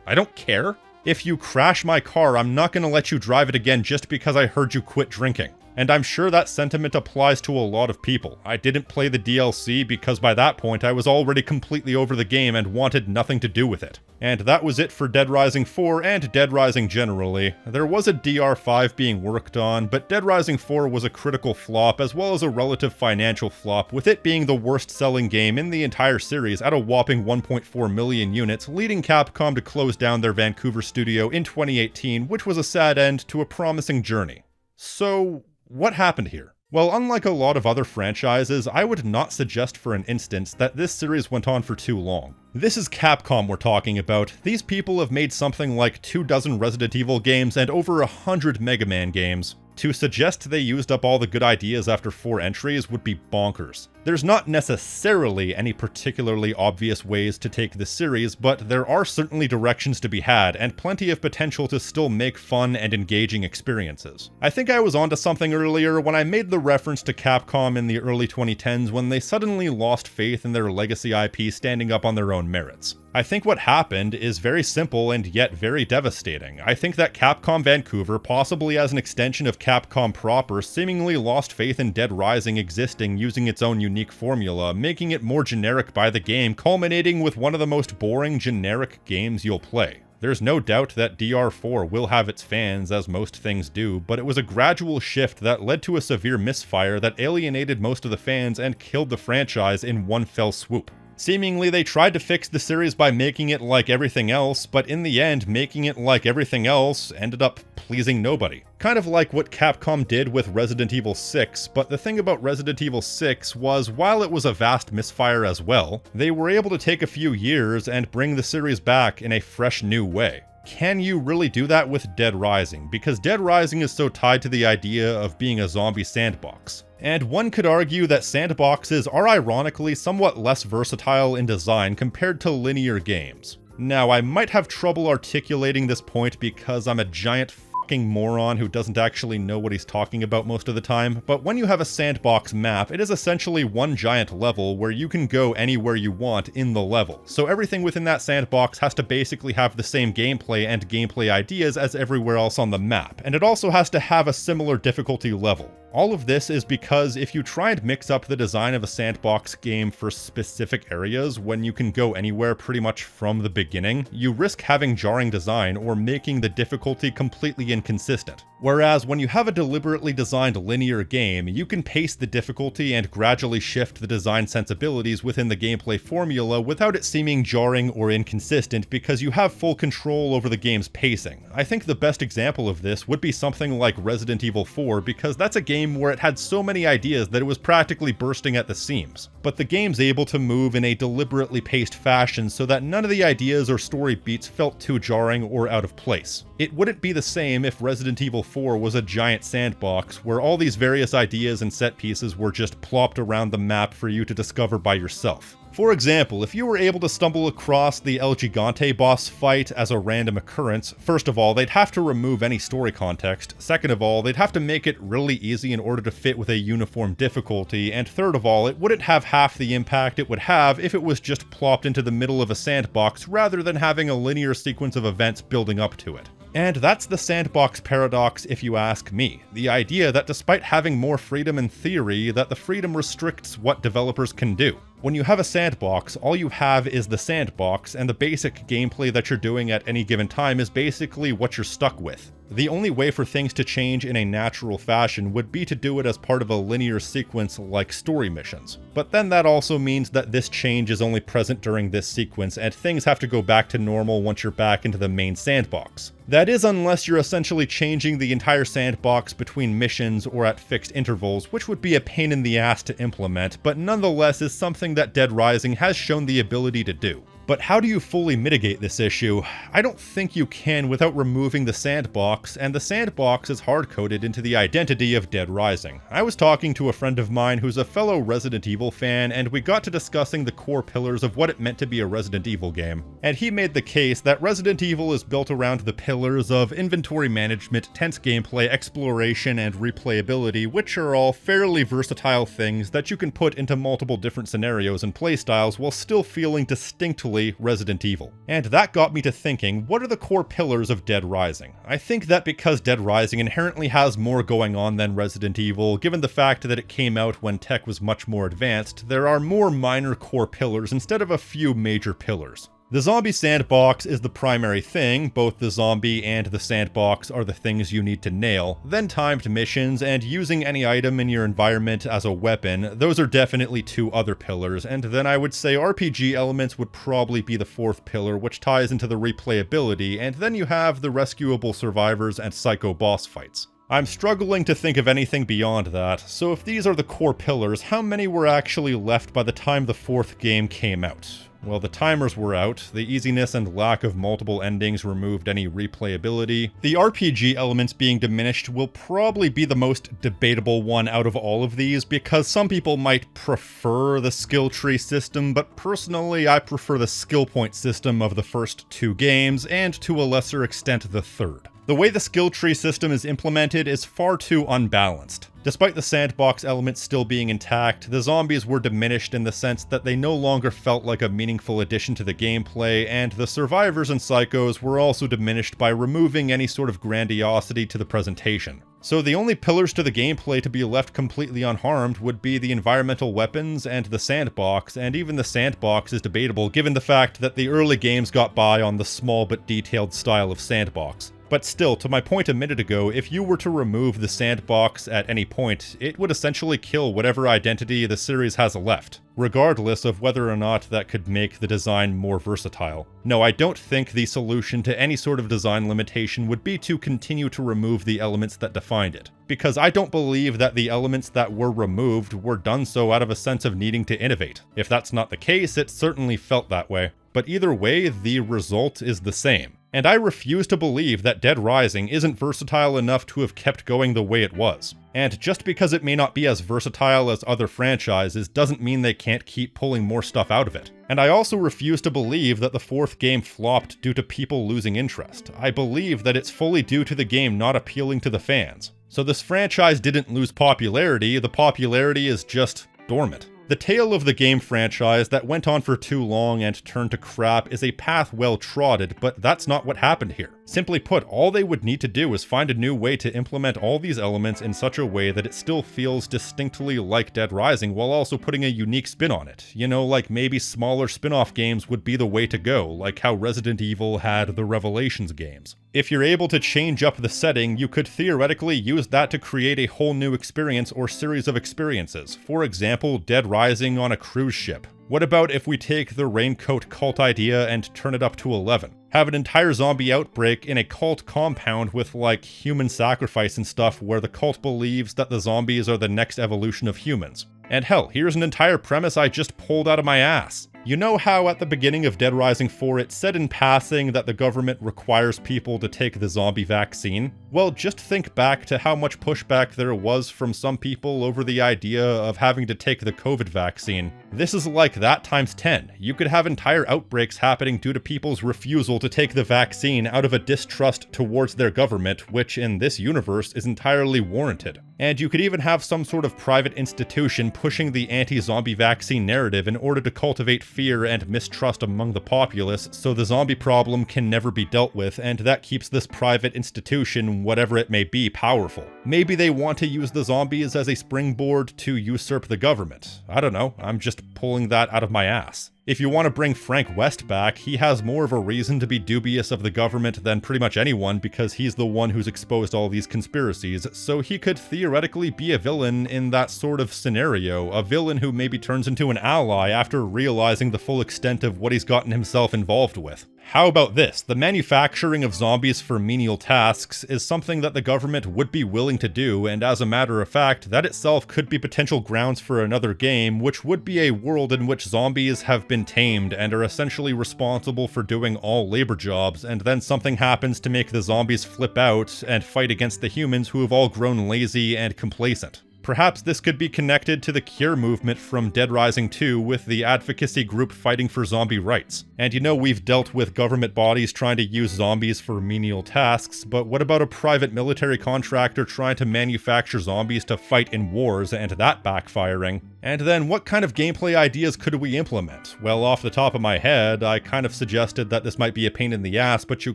I don't care. If you crash my car, I'm not gonna let you drive it again just because I heard you quit drinking. And I'm sure that sentiment applies to a lot of people. I didn't play the DLC because by that point I was already completely over the game and wanted nothing to do with it. And that was it for Dead Rising 4 and Dead Rising generally. There was a DR5 being worked on, but Dead Rising 4 was a critical flop as well as a relative financial flop, with it being the worst selling game in the entire series at a whopping 1.4 million units, leading Capcom to close down their Vancouver studio in 2018, which was a sad end to a promising journey. So, what happened here? Well, unlike a lot of other franchises, I would not suggest for an instance that this series went on for too long. This is Capcom we're talking about. These people have made something like 24 Resident Evil games and over 100 Mega Man games. To suggest they used up all the good ideas after 4 entries would be bonkers. There's not necessarily any particularly obvious ways to take this series, but there are certainly directions to be had, and plenty of potential to still make fun and engaging experiences. I think I was onto something earlier when I made the reference to Capcom in the early 2010s when they suddenly lost faith in their legacy IP standing up on their own merits. I think what happened is very simple and yet very devastating. I think that Capcom Vancouver, possibly as an extension of Capcom proper, seemingly lost faith in Dead Rising existing using its own unique formula, making it more generic by the game, culminating with one of the most boring generic games you'll play. There's no doubt that DR4 will have its fans, as most things do, but it was a gradual shift that led to a severe misfire that alienated most of the fans and killed the franchise in one fell swoop. Seemingly, they tried to fix the series by making it like everything else, but in the end, making it like everything else ended up pleasing nobody. Kind of like what Capcom did with Resident Evil 6, but the thing about Resident Evil 6 was, while it was a vast misfire as well, they were able to take a few years and bring the series back in a fresh new way. Can you really do that with Dead Rising? Because Dead Rising is so tied to the idea of being a zombie sandbox. And one could argue that sandboxes are ironically somewhat less versatile in design compared to linear games. Now, I might have trouble articulating this point because I'm a giant fucking moron who doesn't actually know what he's talking about most of the time, but when you have a sandbox map, it is essentially one giant level where you can go anywhere you want in the level. So everything within that sandbox has to basically have the same gameplay and gameplay ideas as everywhere else on the map, and it also has to have a similar difficulty level. All of this is because if you try and mix up the design of a sandbox game for specific areas when you can go anywhere pretty much from the beginning, you risk having jarring design or making the difficulty completely inconsistent. Whereas when you have a deliberately designed linear game, you can pace the difficulty and gradually shift the design sensibilities within the gameplay formula without it seeming jarring or inconsistent because you have full control over the game's pacing. I think the best example of this would be something like Resident Evil 4 because that's a game where it had so many ideas that it was practically bursting at the seams. But the game's able to move in a deliberately paced fashion so that none of the ideas or story beats felt too jarring or out of place. It wouldn't be the same if Resident Evil 4 was a giant sandbox where all these various ideas and set pieces were just plopped around the map for you to discover by yourself. For example, if you were able to stumble across the El Gigante boss fight as a random occurrence, first of all, they'd have to remove any story context, second of all, they'd have to make it really easy in order to fit with a uniform difficulty, and third of all, it wouldn't have half the impact it would have if it was just plopped into the middle of a sandbox rather than having a linear sequence of events building up to it. And that's the sandbox paradox if you ask me. The idea that despite having more freedom in theory, that the freedom restricts what developers can do. When you have a sandbox, all you have is the sandbox, and the basic gameplay that you're doing at any given time is basically what you're stuck with. The only way for things to change in a natural fashion would be to do it as part of a linear sequence like story missions. But then that also means that this change is only present during this sequence, and things have to go back to normal once you're back into the main sandbox. That is, unless you're essentially changing the entire sandbox between missions or at fixed intervals, which would be a pain in the ass to implement, but nonetheless is something that Dead Rising has shown the ability to do. But how do you fully mitigate this issue? I don't think you can without removing the sandbox, and the sandbox is hard-coded into the identity of Dead Rising. I was talking to a friend of mine who's a fellow Resident Evil fan, and we got to discussing the core pillars of what it meant to be a Resident Evil game. And he made the case that Resident Evil is built around the pillars of inventory management, tense gameplay, exploration, and replayability, which are all fairly versatile things that you can put into multiple different scenarios and playstyles while still feeling distinctly Resident Evil. And that got me to thinking, what are the core pillars of Dead Rising? I think that because Dead Rising inherently has more going on than Resident Evil, given the fact that it came out when tech was much more advanced, there are more minor core pillars instead of a few major pillars. The zombie sandbox is the primary thing, both the zombie and the sandbox are the things you need to nail, then timed missions and using any item in your environment as a weapon, those are definitely two other pillars, and then I would say RPG elements would probably be the fourth pillar, which ties into the replayability, and then you have the rescuable survivors and psycho boss fights. I'm struggling to think of anything beyond that, so if these are the core pillars, how many were actually left by the time the fourth game came out? Well, the timers were out, the easiness and lack of multiple endings removed any replayability. The RPG elements being diminished will probably be the most debatable one out of all of these, because some people might prefer the skill tree system, but personally I prefer the skill point system of the first two games, and to a lesser extent the third. The way the skill tree system is implemented is far too unbalanced. Despite the sandbox elements still being intact, the zombies were diminished in the sense that they no longer felt like a meaningful addition to the gameplay, and the survivors and psychos were also diminished by removing any sort of grandiosity to the presentation. So the only pillars to the gameplay to be left completely unharmed would be the environmental weapons and the sandbox, and even the sandbox is debatable given the fact that the early games got by on the small but detailed style of sandbox. But still, to my point a minute ago, if you were to remove the sandbox at any point, it would essentially kill whatever identity the series has left, regardless of whether or not that could make the design more versatile. No, I don't think the solution to any sort of design limitation would be to continue to remove the elements that defined it, because I don't believe that the elements that were removed were done so out of a sense of needing to innovate. If that's not the case, it certainly felt that way. But either way, the result is the same. And I refuse to believe that Dead Rising isn't versatile enough to have kept going the way it was. And just because it may not be as versatile as other franchises doesn't mean they can't keep pulling more stuff out of it. And I also refuse to believe that the fourth game flopped due to people losing interest. I believe that it's fully due to the game not appealing to the fans. So this franchise didn't lose popularity, the popularity is just dormant. The tale of the game franchise that went on for too long and turned to crap is a path well trodden, but that's not what happened here. Simply put, all they would need to do is find a new way to implement all these elements in such a way that it still feels distinctly like Dead Rising while also putting a unique spin on it. You know, like maybe smaller spin-off games would be the way to go, like how Resident Evil had the Revelations games. If you're able to change up the setting, you could theoretically use that to create a whole new experience or series of experiences. For example, Dead Rising on a cruise ship. What about if we take the Raincoat cult idea and turn it up to 11? Have an entire zombie outbreak in a cult compound with like human sacrifice and stuff where the cult believes that the zombies are the next evolution of humans. And hell, here's an entire premise I just pulled out of my ass. You know how at the beginning of Dead Rising 4 it said in passing that the government requires people to take the zombie vaccine? Well, just think back to how much pushback there was from some people over the idea of having to take the COVID vaccine. This is like that times 10. You could have entire outbreaks happening due to people's refusal to take the vaccine out of a distrust towards their government, which in this universe is entirely warranted. And you could even have some sort of private institution pushing the anti-zombie vaccine narrative in order to cultivate fear and mistrust among the populace, so the zombie problem can never be dealt with, and that keeps this private institution, whatever it may be, powerful. Maybe they want to use the zombies as a springboard to usurp the government. I don't know, I'm just pulling that out of my ass. If you want to bring Frank West back, he has more of a reason to be dubious of the government than pretty much anyone because he's the one who's exposed all these conspiracies, so he could theoretically be a villain in that sort of scenario, a villain who maybe turns into an ally after realizing the full extent of what he's gotten himself involved with. How about this? The manufacturing of zombies for menial tasks is something that the government would be willing to do, and as a matter of fact, that itself could be potential grounds for another game, which would be a world in which zombies have been tamed and are essentially responsible for doing all labor jobs, and then something happens to make the zombies flip out and fight against the humans who have all grown lazy and complacent. Perhaps this could be connected to the Cure movement from Dead Rising 2 with the advocacy group fighting for zombie rights. And you know we've dealt with government bodies trying to use zombies for menial tasks, but what about a private military contractor trying to manufacture zombies to fight in wars and that backfiring? And then what kind of gameplay ideas could we implement? Well, off the top of my head, I kind of suggested that this might be a pain in the ass, but you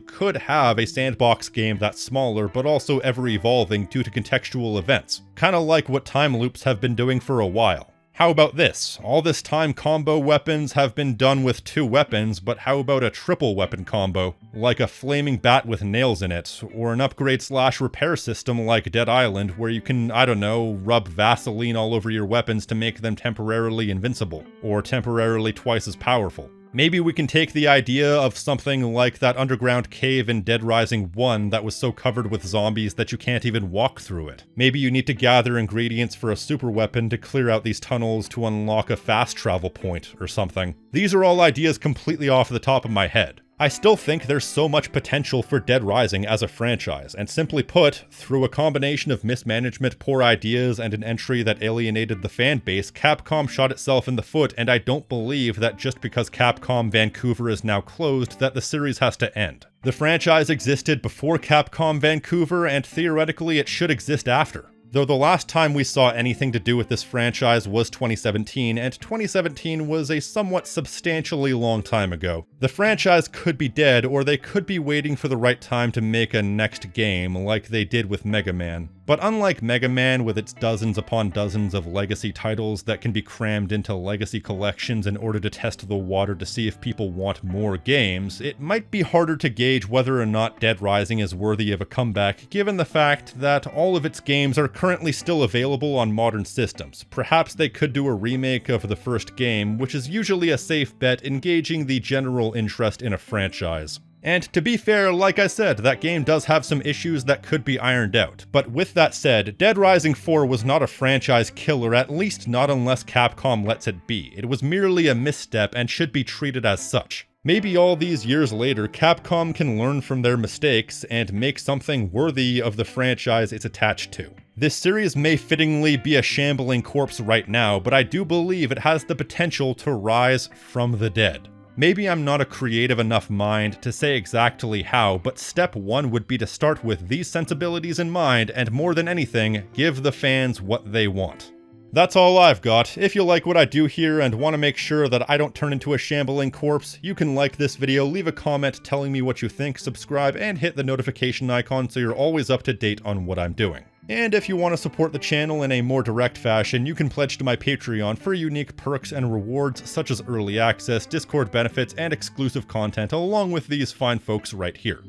could have a sandbox game that's smaller but also ever evolving due to contextual events. Kinda like what time loops have been doing for a while. How about this? All this time combo weapons have been done with 2 weapons, but how about a triple weapon combo? Like a flaming bat with nails in it, or an upgrade/repair system like Dead Island where you can, I don't know, rub Vaseline all over your weapons to make them temporarily invincible, or temporarily twice as powerful. Maybe we can take the idea of something like that underground cave in Dead Rising 1 that was so covered with zombies that you can't even walk through it. Maybe you need to gather ingredients for a super weapon to clear out these tunnels to unlock a fast travel point or something. These are all ideas completely off the top of my head. I still think there's so much potential for Dead Rising as a franchise, and simply put, through a combination of mismanagement, poor ideas, and an entry that alienated the fan base, Capcom shot itself in the foot, and I don't believe that just because Capcom Vancouver is now closed that the series has to end. The franchise existed before Capcom Vancouver, and theoretically it should exist after. Though the last time we saw anything to do with this franchise was 2017, and 2017 was a somewhat substantially long time ago. The franchise could be dead, or they could be waiting for the right time to make a next game, like they did with Mega Man. But unlike Mega Man, with its dozens upon dozens of legacy titles that can be crammed into legacy collections in order to test the water to see if people want more games, it might be harder to gauge whether or not Dead Rising is worthy of a comeback, given the fact that all of its games are currently still available on modern systems. Perhaps they could do a remake of the first game, which is usually a safe bet engaging the general interest in a franchise. And to be fair, like I said, that game does have some issues that could be ironed out. But with that said, Dead Rising 4 was not a franchise killer, at least not unless Capcom lets it be. It was merely a misstep and should be treated as such. Maybe all these years later, Capcom can learn from their mistakes and make something worthy of the franchise it's attached to. This series may fittingly be a shambling corpse right now, but I do believe it has the potential to rise from the dead. Maybe I'm not a creative enough mind to say exactly how, but step one would be to start with these sensibilities in mind, and more than anything, give the fans what they want. That's all I've got. If you like what I do here and want to make sure that I don't turn into a shambling corpse, you can like this video, leave a comment telling me what you think, subscribe, and hit the notification icon so you're always up to date on what I'm doing. And if you want to support the channel in a more direct fashion, you can pledge to my Patreon for unique perks and rewards such as early access, Discord benefits, and exclusive content along with these fine folks right here.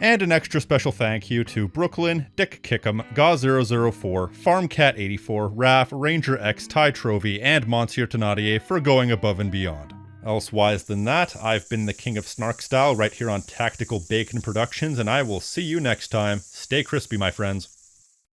And an extra special thank you to Brooklyn, Dick Kickham, Gaw004, FarmCat84, Raph, Ranger X, Ty Trovy, and Monsieur Thenardier for going above and beyond. Elsewise than that, I've been the King of Snark Style right here on Tactical Bacon Productions, and I will see you next time. Stay crispy, my friends.